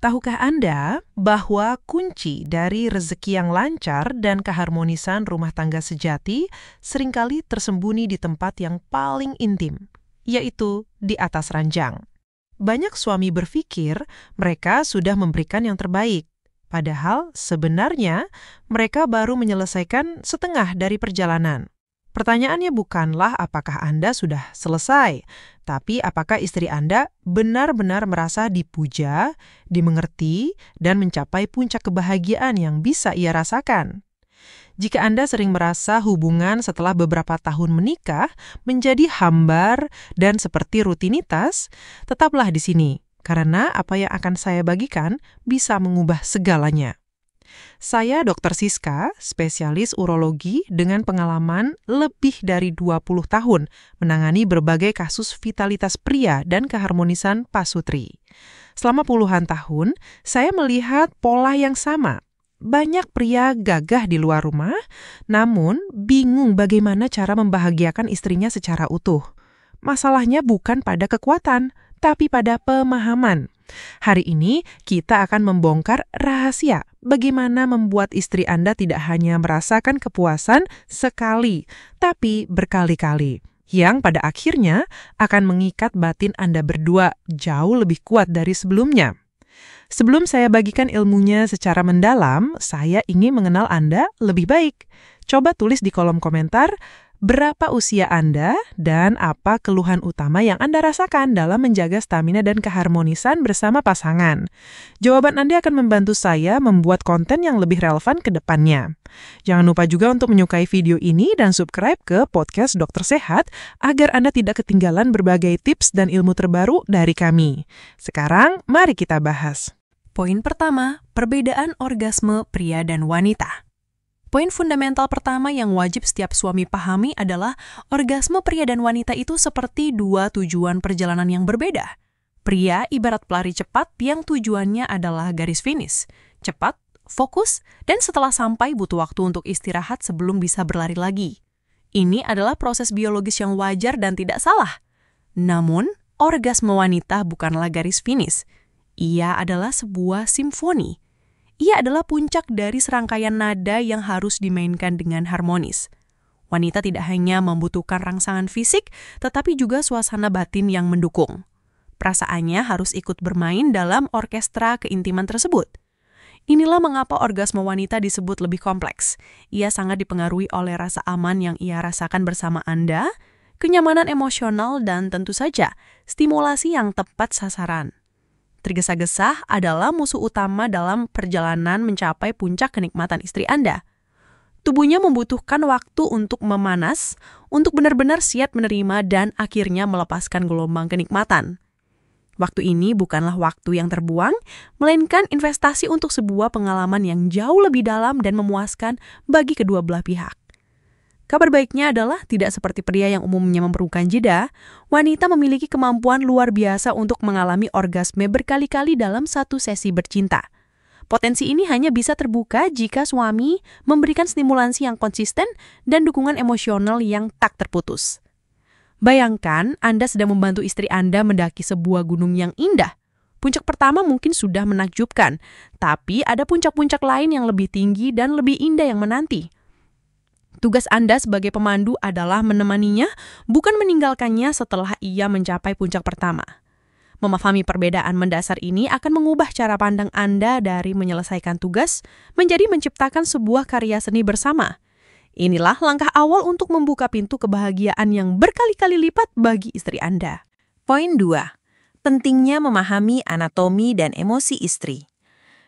Tahukah Anda bahwa kunci dari rezeki yang lancar dan keharmonisan rumah tangga sejati seringkali tersembunyi di tempat yang paling intim, yaitu di atas ranjang? Banyak suami berpikir mereka sudah memberikan yang terbaik, padahal sebenarnya mereka baru menyelesaikan setengah dari perjalanan. Pertanyaannya bukanlah apakah Anda sudah selesai, tapi apakah istri Anda benar-benar merasa dipuja, dimengerti, dan mencapai puncak kebahagiaan yang bisa ia rasakan. Jika Anda sering merasa hubungan setelah beberapa tahun menikah menjadi hambar dan seperti rutinitas, tetaplah di sini, karena apa yang akan saya bagikan bisa mengubah segalanya. Saya Dr. Siska, spesialis urologi dengan pengalaman lebih dari 20 tahun menangani berbagai kasus vitalitas pria dan keharmonisan pasutri. Selama puluhan tahun, saya melihat pola yang sama. Banyak pria gagah di luar rumah, namun bingung bagaimana cara membahagiakan istrinya secara utuh. Masalahnya bukan pada kekuatan, tapi pada pemahaman. Hari ini kita akan membongkar rahasia bagaimana membuat istri Anda tidak hanya merasakan kepuasan sekali, tapi berkali-kali, yang pada akhirnya akan mengikat batin Anda berdua jauh lebih kuat dari sebelumnya. Sebelum saya bagikan ilmunya secara mendalam, saya ingin mengenal Anda lebih baik. Coba tulis di kolom komentar berapa usia Anda dan apa keluhan utama yang Anda rasakan dalam menjaga stamina dan keharmonisan bersama pasangan. Jawaban Anda akan membantu saya membuat konten yang lebih relevan ke depannya. Jangan lupa juga untuk menyukai video ini dan subscribe ke podcast Dokter Sehat agar Anda tidak ketinggalan berbagai tips dan ilmu terbaru dari kami. Sekarang, mari kita bahas. Poin pertama, perbedaan orgasme pria dan wanita. Poin fundamental pertama yang wajib setiap suami pahami adalah orgasme pria dan wanita itu seperti dua tujuan perjalanan yang berbeda. Pria ibarat pelari cepat yang tujuannya adalah garis finish, cepat, fokus, dan setelah sampai butuh waktu untuk istirahat sebelum bisa berlari lagi. Ini adalah proses biologis yang wajar dan tidak salah. Namun, orgasme wanita bukanlah garis finish. Ia adalah sebuah simfoni. Ia adalah puncak dari serangkaian nada yang harus dimainkan dengan harmonis. Wanita tidak hanya membutuhkan rangsangan fisik, tetapi juga suasana batin yang mendukung. Perasaannya harus ikut bermain dalam orkestra keintiman tersebut. Inilah mengapa orgasme wanita disebut lebih kompleks. Ia sangat dipengaruhi oleh rasa aman yang ia rasakan bersama Anda, kenyamanan emosional, dan tentu saja stimulasi yang tepat sasaran. Tergesa-gesa adalah musuh utama dalam perjalanan mencapai puncak kenikmatan istri Anda. Tubuhnya membutuhkan waktu untuk memanas, untuk benar-benar siap menerima dan akhirnya melepaskan gelombang kenikmatan. Waktu ini bukanlah waktu yang terbuang, melainkan investasi untuk sebuah pengalaman yang jauh lebih dalam dan memuaskan bagi kedua belah pihak. Kabar baiknya adalah tidak seperti pria yang umumnya memerlukan jeda, wanita memiliki kemampuan luar biasa untuk mengalami orgasme berkali-kali dalam satu sesi bercinta. Potensi ini hanya bisa terbuka jika suami memberikan stimulasi yang konsisten dan dukungan emosional yang tak terputus. Bayangkan Anda sedang membantu istri Anda mendaki sebuah gunung yang indah. Puncak pertama mungkin sudah menakjubkan, tapi ada puncak-puncak lain yang lebih tinggi dan lebih indah yang menanti. Tugas Anda sebagai pemandu adalah menemaninya, bukan meninggalkannya setelah ia mencapai puncak pertama. Memahami perbedaan mendasar ini akan mengubah cara pandang Anda dari menyelesaikan tugas menjadi menciptakan sebuah karya seni bersama. Inilah langkah awal untuk membuka pintu kebahagiaan yang berkali-kali lipat bagi istri Anda. Poin 2. Pentingnya memahami anatomi dan emosi istri.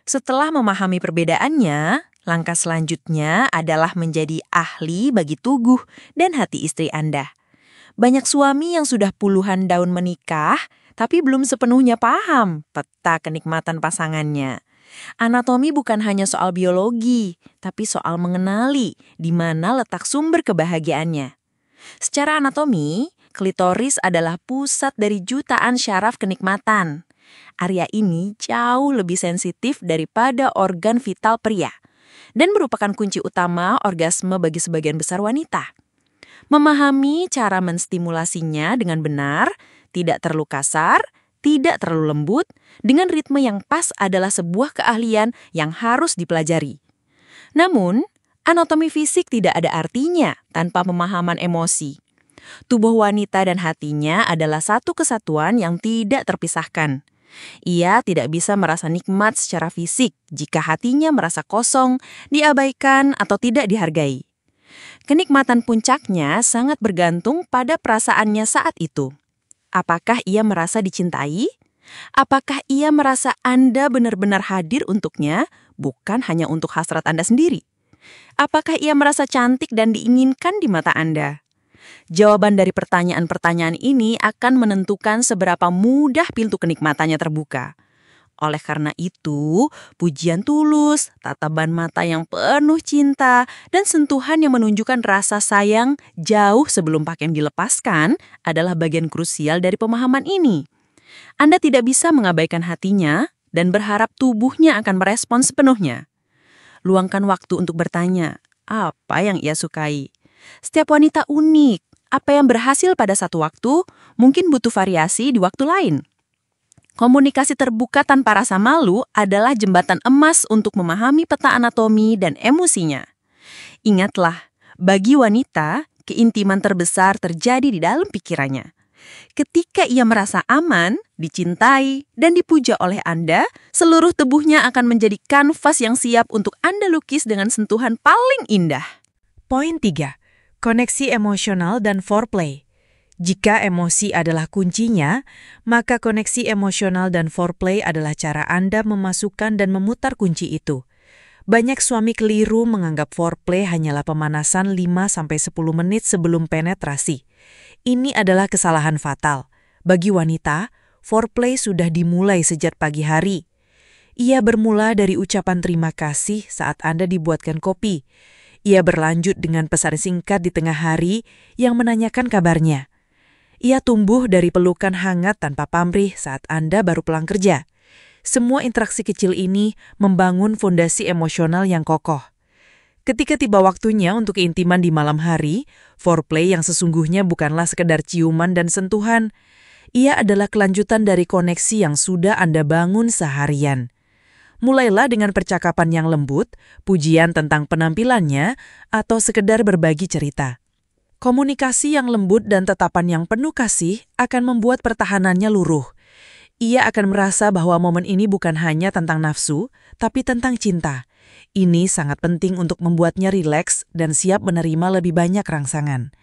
Setelah memahami perbedaannya, langkah selanjutnya adalah menjadi ahli bagi tubuh dan hati istri Anda. Banyak suami yang sudah puluhan tahun menikah, tapi belum sepenuhnya paham peta kenikmatan pasangannya. Anatomi bukan hanya soal biologi, tapi soal mengenali di mana letak sumber kebahagiaannya. Secara anatomi, klitoris adalah pusat dari jutaan syaraf kenikmatan. Area ini jauh lebih sensitif daripada organ vital pria dan merupakan kunci utama orgasme bagi sebagian besar wanita. Memahami cara menstimulasinya dengan benar, tidak terlalu kasar, tidak terlalu lembut, dengan ritme yang pas adalah sebuah keahlian yang harus dipelajari. Namun, anatomi fisik tidak ada artinya tanpa pemahaman emosi. Tubuh wanita dan hatinya adalah satu kesatuan yang tidak terpisahkan. Ia tidak bisa merasa nikmat secara fisik jika hatinya merasa kosong, diabaikan, atau tidak dihargai. Kenikmatan puncaknya sangat bergantung pada perasaannya saat itu. Apakah ia merasa dicintai? Apakah ia merasa Anda benar-benar hadir untuknya, bukan hanya untuk hasrat Anda sendiri? Apakah ia merasa cantik dan diinginkan di mata Anda? Jawaban dari pertanyaan-pertanyaan ini akan menentukan seberapa mudah pintu kenikmatannya terbuka. Oleh karena itu, pujian tulus, tatapan mata yang penuh cinta, dan sentuhan yang menunjukkan rasa sayang jauh sebelum pakaian dilepaskan adalah bagian krusial dari pemahaman ini. Anda tidak bisa mengabaikan hatinya dan berharap tubuhnya akan merespons sepenuhnya. Luangkan waktu untuk bertanya, apa yang ia sukai? Setiap wanita unik. Apa yang berhasil pada satu waktu mungkin butuh variasi di waktu lain. Komunikasi terbuka tanpa rasa malu adalah jembatan emas untuk memahami peta anatomi dan emosinya. Ingatlah, bagi wanita, keintiman terbesar terjadi di dalam pikirannya. Ketika ia merasa aman, dicintai, dan dipuja oleh Anda, seluruh tubuhnya akan menjadi kanvas yang siap untuk Anda lukis dengan sentuhan paling indah. Poin 3. Koneksi emosional dan foreplay. Jika emosi adalah kuncinya, maka koneksi emosional dan foreplay adalah cara Anda memasukkan dan memutar kunci itu. Banyak suami keliru menganggap foreplay hanyalah pemanasan 5-10 menit sebelum penetrasi. Ini adalah kesalahan fatal. Bagi wanita, foreplay sudah dimulai sejak pagi hari. Ia bermula dari ucapan terima kasih saat Anda dibuatkan kopi. Ia berlanjut dengan pesan singkat di tengah hari yang menanyakan kabarnya. Ia tumbuh dari pelukan hangat tanpa pamrih saat Anda baru pulang kerja. Semua interaksi kecil ini membangun fondasi emosional yang kokoh. Ketika tiba waktunya untuk keintiman di malam hari, foreplay yang sesungguhnya bukanlah sekedar ciuman dan sentuhan. Ia adalah kelanjutan dari koneksi yang sudah Anda bangun seharian. Mulailah dengan percakapan yang lembut, pujian tentang penampilannya, atau sekedar berbagi cerita. Komunikasi yang lembut dan tatapan yang penuh kasih akan membuat pertahanannya luruh. Ia akan merasa bahwa momen ini bukan hanya tentang nafsu, tapi tentang cinta. Ini sangat penting untuk membuatnya rileks dan siap menerima lebih banyak rangsangan.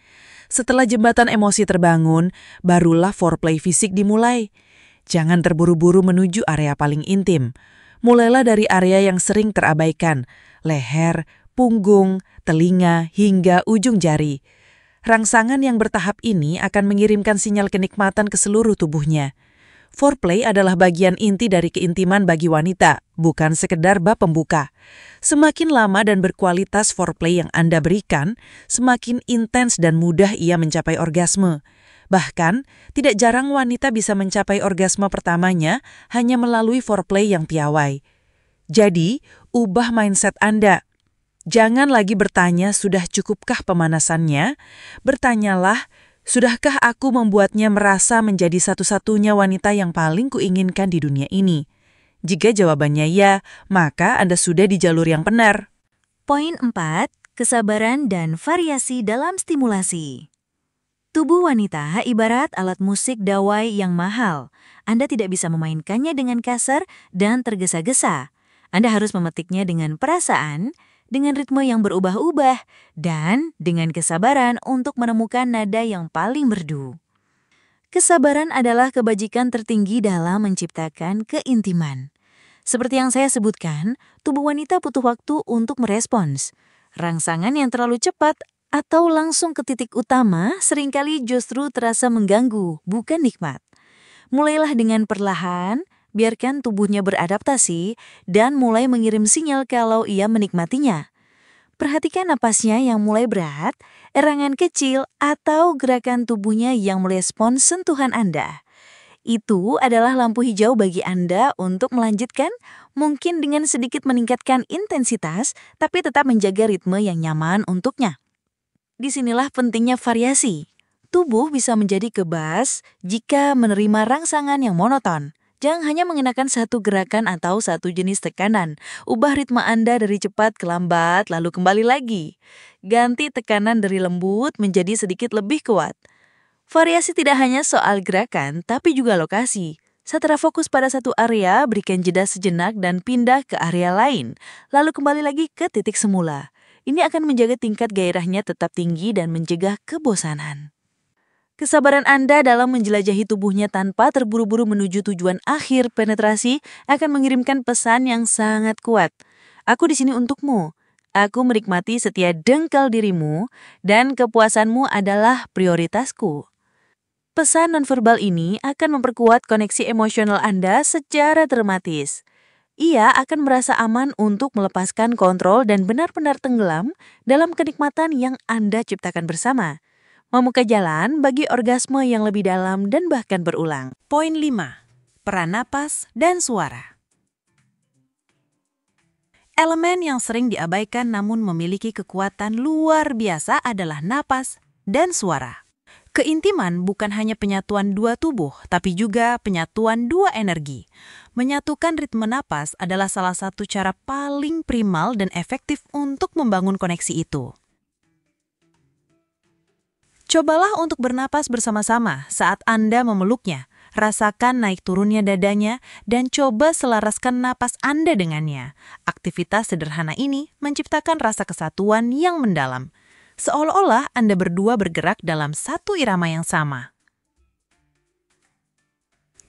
Setelah jembatan emosi terbangun, barulah foreplay fisik dimulai. Jangan terburu-buru menuju area paling intim. Mulailah dari area yang sering terabaikan, leher, punggung, telinga, hingga ujung jari. Rangsangan yang bertahap ini akan mengirimkan sinyal kenikmatan ke seluruh tubuhnya. Foreplay adalah bagian inti dari keintiman bagi wanita, bukan sekedar bab pembuka. Semakin lama dan berkualitas foreplay yang Anda berikan, semakin intens dan mudah ia mencapai orgasme. Bahkan, tidak jarang wanita bisa mencapai orgasme pertamanya hanya melalui foreplay yang piawai. Jadi, ubah mindset Anda. Jangan lagi bertanya, sudah cukupkah pemanasannya? Bertanyalah, sudahkah aku membuatnya merasa menjadi satu-satunya wanita yang paling kuinginkan di dunia ini? Jika jawabannya ya, maka Anda sudah di jalur yang benar. Poin 4. Kesabaran dan variasi dalam stimulasi. Tubuh wanita ibarat alat musik dawai yang mahal. Anda tidak bisa memainkannya dengan kasar dan tergesa-gesa. Anda harus memetiknya dengan perasaan, dengan ritme yang berubah-ubah, dan dengan kesabaran untuk menemukan nada yang paling merdu. Kesabaran adalah kebajikan tertinggi dalam menciptakan keintiman. Seperti yang saya sebutkan, tubuh wanita butuh waktu untuk merespons. Rangsangan yang terlalu cepat atau langsung ke titik utama seringkali justru terasa mengganggu, bukan nikmat. Mulailah dengan perlahan, biarkan tubuhnya beradaptasi, dan mulai mengirim sinyal kalau ia menikmatinya. Perhatikan napasnya yang mulai berat, erangan kecil, atau gerakan tubuhnya yang merespons sentuhan Anda. Itu adalah lampu hijau bagi Anda untuk melanjutkan, mungkin dengan sedikit meningkatkan intensitas, tapi tetap menjaga ritme yang nyaman untuknya. Disinilah pentingnya variasi. Tubuh bisa menjadi kebas jika menerima rangsangan yang monoton. Jangan hanya mengenakan satu gerakan atau satu jenis tekanan. Ubah ritme Anda dari cepat ke lambat, lalu kembali lagi. Ganti tekanan dari lembut menjadi sedikit lebih kuat. Variasi tidak hanya soal gerakan, tapi juga lokasi. Setelah fokus pada satu area, berikan jeda sejenak dan pindah ke area lain. Lalu kembali lagi ke titik semula. Ini akan menjaga tingkat gairahnya tetap tinggi dan mencegah kebosanan. Kesabaran Anda dalam menjelajahi tubuhnya tanpa terburu-buru menuju tujuan akhir penetrasi akan mengirimkan pesan yang sangat kuat. Aku di sini untukmu. Aku menikmati setiap dengkal dirimu dan kepuasanmu adalah prioritasku. Pesan nonverbal ini akan memperkuat koneksi emosional Anda secara dramatis. Ia akan merasa aman untuk melepaskan kontrol dan benar-benar tenggelam dalam kenikmatan yang Anda ciptakan bersama. Membuka jalan bagi orgasme yang lebih dalam dan bahkan berulang. Poin 5. Peran napas dan suara. Elemen yang sering diabaikan namun memiliki kekuatan luar biasa adalah napas dan suara. Keintiman bukan hanya penyatuan dua tubuh, tapi juga penyatuan dua energi. Menyatukan ritme napas adalah salah satu cara paling primal dan efektif untuk membangun koneksi itu. Cobalah untuk bernapas bersama-sama saat Anda memeluknya. Rasakan naik turunnya dadanya dan coba selaraskan napas Anda dengannya. Aktivitas sederhana ini menciptakan rasa kesatuan yang mendalam. Seolah-olah Anda berdua bergerak dalam satu irama yang sama.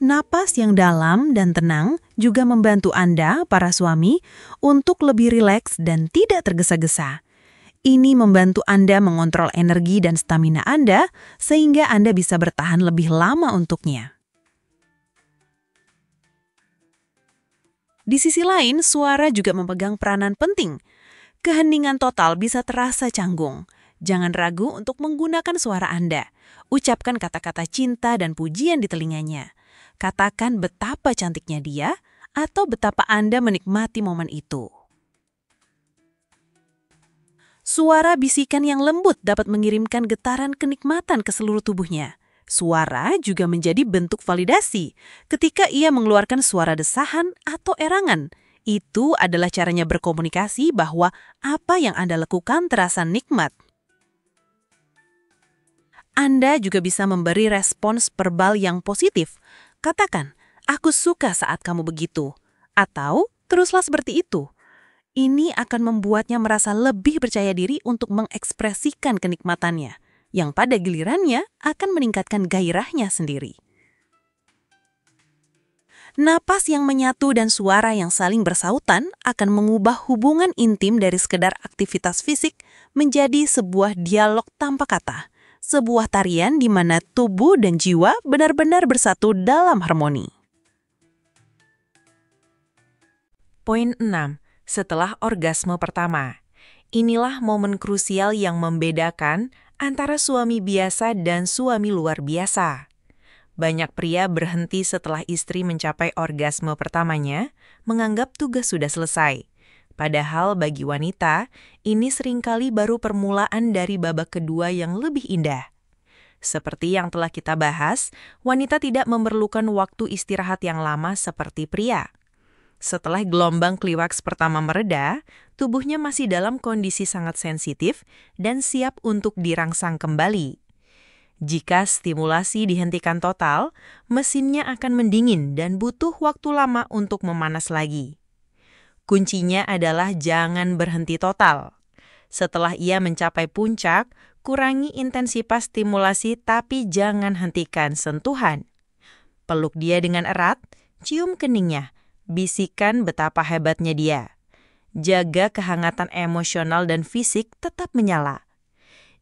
Napas yang dalam dan tenang juga membantu Anda, para suami, untuk lebih rileks dan tidak tergesa-gesa. Ini membantu Anda mengontrol energi dan stamina Anda sehingga Anda bisa bertahan lebih lama untuknya. Di sisi lain, suara juga memegang peranan penting. Keheningan total bisa terasa canggung. Jangan ragu untuk menggunakan suara Anda. Ucapkan kata-kata cinta dan pujian di telinganya. Katakan betapa cantiknya dia atau betapa Anda menikmati momen itu. Suara bisikan yang lembut dapat mengirimkan getaran kenikmatan ke seluruh tubuhnya. Suara juga menjadi bentuk validasi. Ketika ia mengeluarkan suara desahan atau erangan, itu adalah caranya berkomunikasi bahwa apa yang Anda lakukan terasa nikmat. Anda juga bisa memberi respons verbal yang positif. Katakan, aku suka saat kamu begitu. Atau, teruslah seperti itu. Ini akan membuatnya merasa lebih percaya diri untuk mengekspresikan kenikmatannya, yang pada gilirannya akan meningkatkan gairahnya sendiri. Napas yang menyatu dan suara yang saling bersautan akan mengubah hubungan intim dari sekedar aktivitas fisik menjadi sebuah dialog tanpa kata, sebuah tarian di mana tubuh dan jiwa benar-benar bersatu dalam harmoni. Poin 6. Setelah orgasme pertama. Inilah momen krusial yang membedakan antara suami biasa dan suami luar biasa. Banyak pria berhenti setelah istri mencapai orgasme pertamanya, menganggap tugas sudah selesai. Padahal bagi wanita, ini seringkali baru permulaan dari babak kedua yang lebih indah. Seperti yang telah kita bahas, wanita tidak memerlukan waktu istirahat yang lama seperti pria. Setelah gelombang klimaks pertama mereda, tubuhnya masih dalam kondisi sangat sensitif dan siap untuk dirangsang kembali. Jika stimulasi dihentikan total, mesinnya akan mendingin dan butuh waktu lama untuk memanas lagi. Kuncinya adalah jangan berhenti total. Setelah ia mencapai puncak, kurangi intensitas stimulasi tapi jangan hentikan sentuhan. Peluk dia dengan erat, cium keningnya. Bisikan betapa hebatnya dia. Jaga kehangatan emosional dan fisik tetap menyala.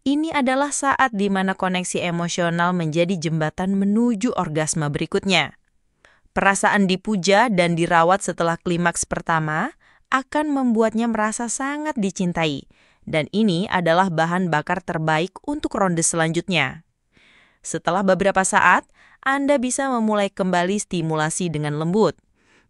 Ini adalah saat di mana koneksi emosional menjadi jembatan menuju orgasme berikutnya. Perasaan dipuja dan dirawat setelah klimaks pertama akan membuatnya merasa sangat dicintai. Dan ini adalah bahan bakar terbaik untuk ronde selanjutnya. Setelah beberapa saat, Anda bisa memulai kembali stimulasi dengan lembut.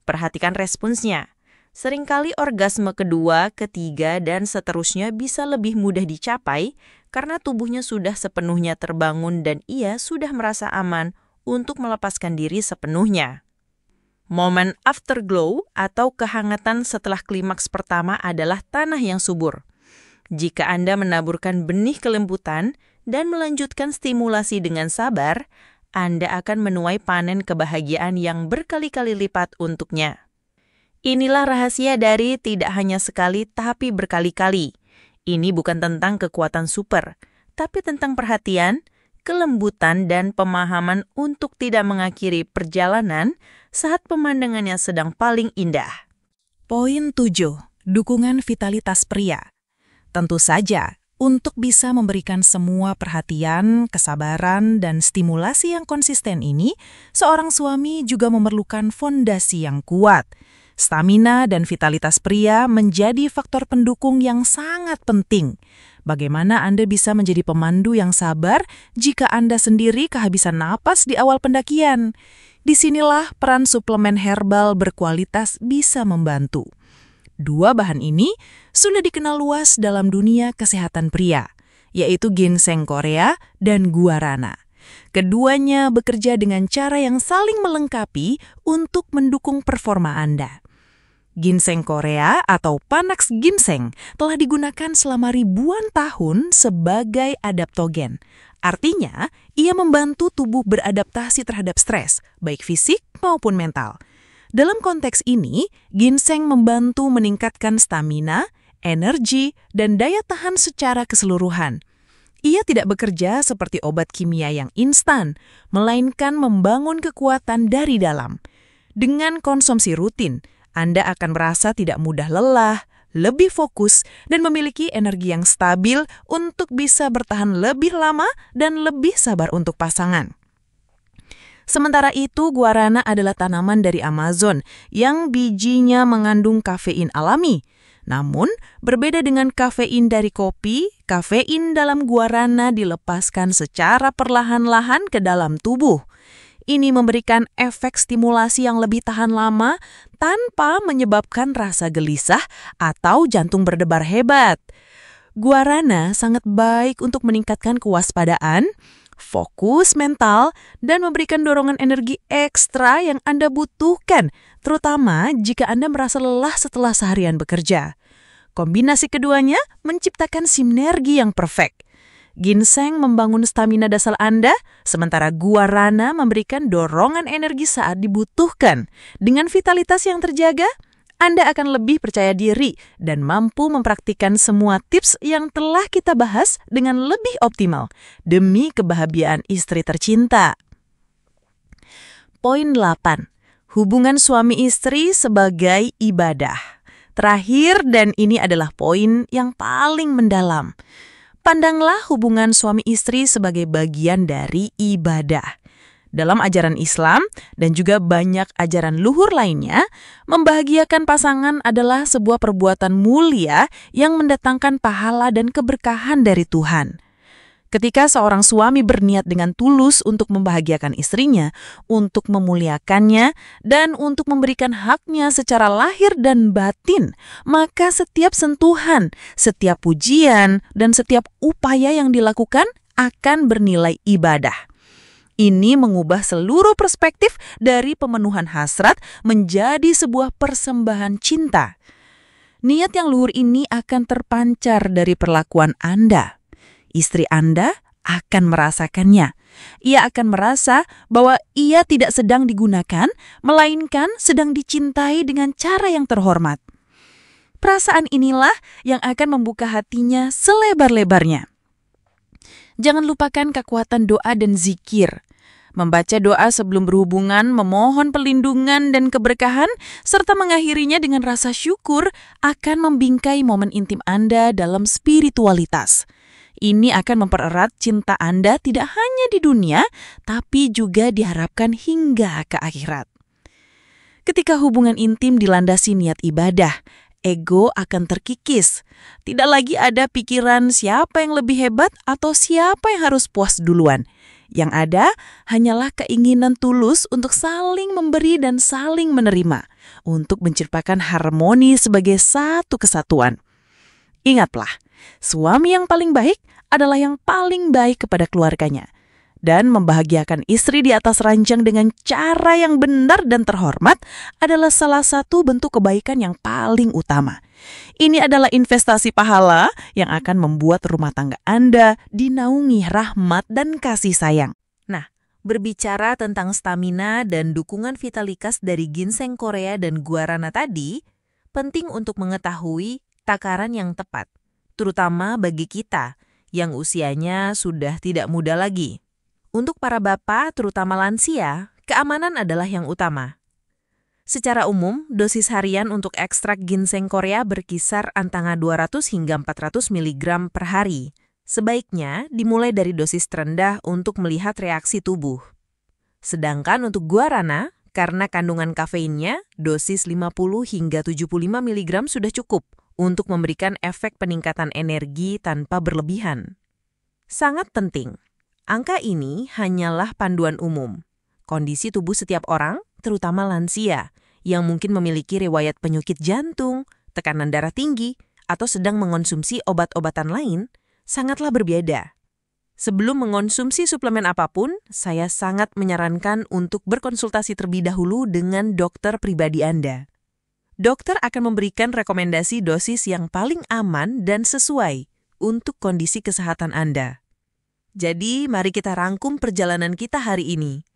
Perhatikan responsnya. Seringkali orgasme kedua, ketiga, dan seterusnya bisa lebih mudah dicapai karena tubuhnya sudah sepenuhnya terbangun dan ia sudah merasa aman untuk melepaskan diri sepenuhnya. Momen afterglow atau kehangatan setelah klimaks pertama adalah tanah yang subur. Jika Anda menaburkan benih kelembutan dan melanjutkan stimulasi dengan sabar, Anda akan menuai panen kebahagiaan yang berkali-kali lipat untuknya. Inilah rahasia dari tidak hanya sekali tapi berkali-kali. Ini bukan tentang kekuatan super, tapi tentang perhatian, kelembutan, dan pemahaman untuk tidak mengakhiri perjalanan saat pemandangannya sedang paling indah. Poin 7. Dukungan vitalitas pria. Tentu saja, untuk bisa memberikan semua perhatian, kesabaran, dan stimulasi yang konsisten ini, seorang suami juga memerlukan fondasi yang kuat. Stamina dan vitalitas pria menjadi faktor pendukung yang sangat penting. Bagaimana Anda bisa menjadi pemandu yang sabar jika Anda sendiri kehabisan napas di awal pendakian? Disinilah peran suplemen herbal berkualitas bisa membantu. Dua bahan ini sudah dikenal luas dalam dunia kesehatan pria, yaitu ginseng Korea dan guarana. Keduanya bekerja dengan cara yang saling melengkapi untuk mendukung performa Anda. Ginseng Korea atau Panax ginseng telah digunakan selama ribuan tahun sebagai adaptogen. Artinya, ia membantu tubuh beradaptasi terhadap stres, baik fisik maupun mental. Dalam konteks ini, ginseng membantu meningkatkan stamina, energi, dan daya tahan secara keseluruhan. Ia tidak bekerja seperti obat kimia yang instan, melainkan membangun kekuatan dari dalam. Dengan konsumsi rutin, Anda akan merasa tidak mudah lelah, lebih fokus, dan memiliki energi yang stabil untuk bisa bertahan lebih lama dan lebih sabar untuk pasangan. Sementara itu, guarana adalah tanaman dari Amazon yang bijinya mengandung kafein alami. Namun, berbeda dengan kafein dari kopi, kafein dalam guarana dilepaskan secara perlahan-lahan ke dalam tubuh. Ini memberikan efek stimulasi yang lebih tahan lama tanpa menyebabkan rasa gelisah atau jantung berdebar hebat. Guarana sangat baik untuk meningkatkan kewaspadaan, fokus mental, dan memberikan dorongan energi ekstra yang Anda butuhkan, terutama jika Anda merasa lelah setelah seharian bekerja. Kombinasi keduanya menciptakan sinergi yang perfect. Ginseng membangun stamina dasar Anda, sementara guarana memberikan dorongan energi saat dibutuhkan. Dengan vitalitas yang terjaga, Anda akan lebih percaya diri dan mampu mempraktikkan semua tips yang telah kita bahas dengan lebih optimal demi kebahagiaan istri tercinta. Poin 8. Hubungan suami istri sebagai ibadah. Terakhir, dan ini adalah poin yang paling mendalam. Pandanglah hubungan suami istri sebagai bagian dari ibadah. Dalam ajaran Islam dan juga banyak ajaran luhur lainnya, membahagiakan pasangan adalah sebuah perbuatan mulia yang mendatangkan pahala dan keberkahan dari Tuhan. Ketika seorang suami berniat dengan tulus untuk membahagiakan istrinya, untuk memuliakannya, dan untuk memberikan haknya secara lahir dan batin, maka setiap sentuhan, setiap pujian, dan setiap upaya yang dilakukan akan bernilai ibadah. Ini mengubah seluruh perspektif dari pemenuhan hasrat menjadi sebuah persembahan cinta. Niat yang luhur ini akan terpancar dari perlakuan Anda. Istri Anda akan merasakannya. Ia akan merasa bahwa ia tidak sedang digunakan, melainkan sedang dicintai dengan cara yang terhormat. Perasaan inilah yang akan membuka hatinya selebar-lebarnya. Jangan lupakan kekuatan doa dan zikir. Membaca doa sebelum berhubungan, memohon perlindungan dan keberkahan, serta mengakhirinya dengan rasa syukur akan membingkai momen intim Anda dalam spiritualitas. Ini akan mempererat cinta Anda tidak hanya di dunia, tapi juga diharapkan hingga ke akhirat. Ketika hubungan intim dilandasi niat ibadah, ego akan terkikis. Tidak lagi ada pikiran siapa yang lebih hebat atau siapa yang harus puas duluan. Yang ada hanyalah keinginan tulus untuk saling memberi dan saling menerima, untuk menciptakan harmoni sebagai satu kesatuan. Ingatlah, Suami yang paling baik adalah yang paling baik kepada keluarganya. Dan membahagiakan istri di atas ranjang dengan cara yang benar dan terhormat adalah salah satu bentuk kebaikan yang paling utama. Ini adalah investasi pahala yang akan membuat rumah tangga Anda dinaungi rahmat dan kasih sayang. Berbicara tentang stamina dan dukungan vitalitas dari ginseng Korea dan guarana tadi, penting untuk mengetahui takaran yang tepat, terutama bagi kita yang usianya sudah tidak muda lagi. Untuk para bapak, terutama lansia, keamanan adalah yang utama. Secara umum, dosis harian untuk ekstrak ginseng Korea berkisar antara 200 hingga 400 mg per hari. Sebaiknya dimulai dari dosis terendah untuk melihat reaksi tubuh. Sedangkan untuk guarana, karena kandungan kafeinnya, dosis 50 hingga 75 mg sudah cukup untuk memberikan efek peningkatan energi tanpa berlebihan. Sangat penting, angka ini hanyalah panduan umum. Kondisi tubuh setiap orang, terutama lansia, yang mungkin memiliki riwayat penyakit jantung, tekanan darah tinggi, atau sedang mengonsumsi obat-obatan lain, sangatlah berbeda. Sebelum mengonsumsi suplemen apapun, saya sangat menyarankan untuk berkonsultasi terlebih dahulu dengan dokter pribadi Anda. Dokter akan memberikan rekomendasi dosis yang paling aman dan sesuai untuk kondisi kesehatan Anda. Jadi, mari kita rangkum perjalanan kita hari ini.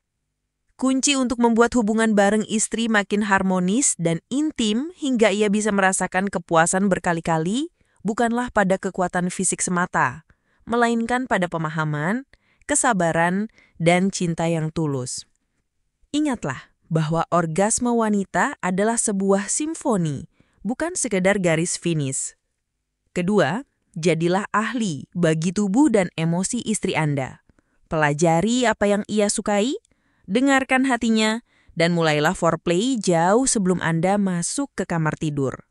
Kunci untuk membuat hubungan bareng istri makin harmonis dan intim hingga ia bisa merasakan kepuasan berkali-kali bukanlah pada kekuatan fisik semata, melainkan pada pemahaman, kesabaran, dan cinta yang tulus. Ingatlah bahwa orgasme wanita adalah sebuah simfoni, bukan sekedar garis finish. Kedua, jadilah ahli bagi tubuh dan emosi istri Anda. Pelajari apa yang ia sukai, dengarkan hatinya, dan mulailah foreplay jauh sebelum Anda masuk ke kamar tidur.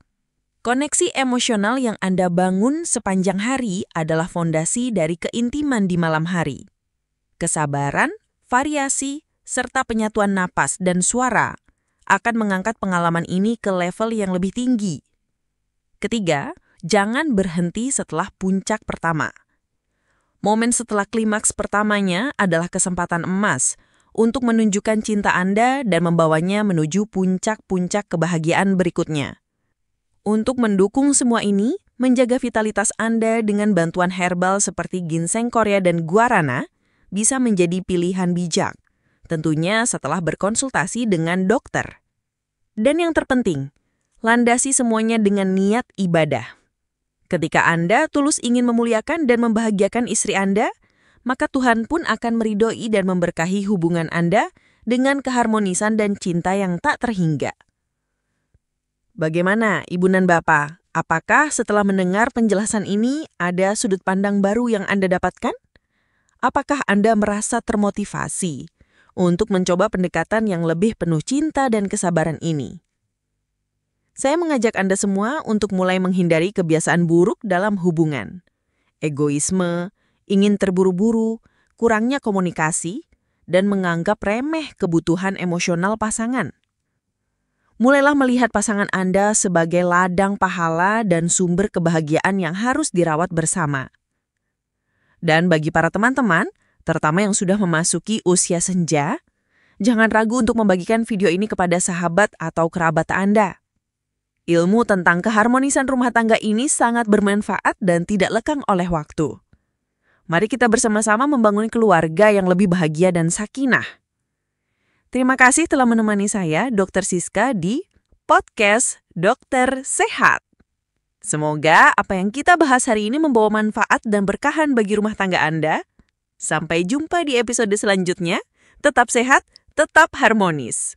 Koneksi emosional yang Anda bangun sepanjang hari adalah fondasi dari keintiman di malam hari. Kesabaran, variasi, serta penyatuan napas dan suara akan mengangkat pengalaman ini ke level yang lebih tinggi. Ketiga, jangan berhenti setelah puncak pertama. Momen setelah klimaks pertamanya adalah kesempatan emas untuk menunjukkan cinta Anda dan membawanya menuju puncak-puncak kebahagiaan berikutnya. Untuk mendukung semua ini, menjaga vitalitas Anda dengan bantuan herbal seperti ginseng Korea dan guarana bisa menjadi pilihan bijak, tentunya setelah berkonsultasi dengan dokter. Dan yang terpenting, landasi semuanya dengan niat ibadah. Ketika Anda tulus ingin memuliakan dan membahagiakan istri Anda, maka Tuhan pun akan meridhoi dan memberkahi hubungan Anda dengan keharmonisan dan cinta yang tak terhingga. Bagaimana, Ibu dan Bapak? Apakah setelah mendengar penjelasan ini ada sudut pandang baru yang Anda dapatkan? Apakah Anda merasa termotivasi untuk mencoba pendekatan yang lebih penuh cinta dan kesabaran ini? Saya mengajak Anda semua untuk mulai menghindari kebiasaan buruk dalam hubungan. Egoisme, ingin terburu-buru, kurangnya komunikasi, dan menganggap remeh kebutuhan emosional pasangan. Mulailah melihat pasangan Anda sebagai ladang pahala dan sumber kebahagiaan yang harus dirawat bersama. Dan bagi para teman-teman, terutama yang sudah memasuki usia senja, jangan ragu untuk membagikan video ini kepada sahabat atau kerabat Anda. Ilmu tentang keharmonisan rumah tangga ini sangat bermanfaat dan tidak lekang oleh waktu. Mari kita bersama-sama membangun keluarga yang lebih bahagia dan sakinah. Terima kasih telah menemani saya, Dr. Siska, di podcast Dokter Sehat. Semoga apa yang kita bahas hari ini membawa manfaat dan berkahan bagi rumah tangga Anda. Sampai jumpa di episode selanjutnya. Tetap sehat, tetap harmonis.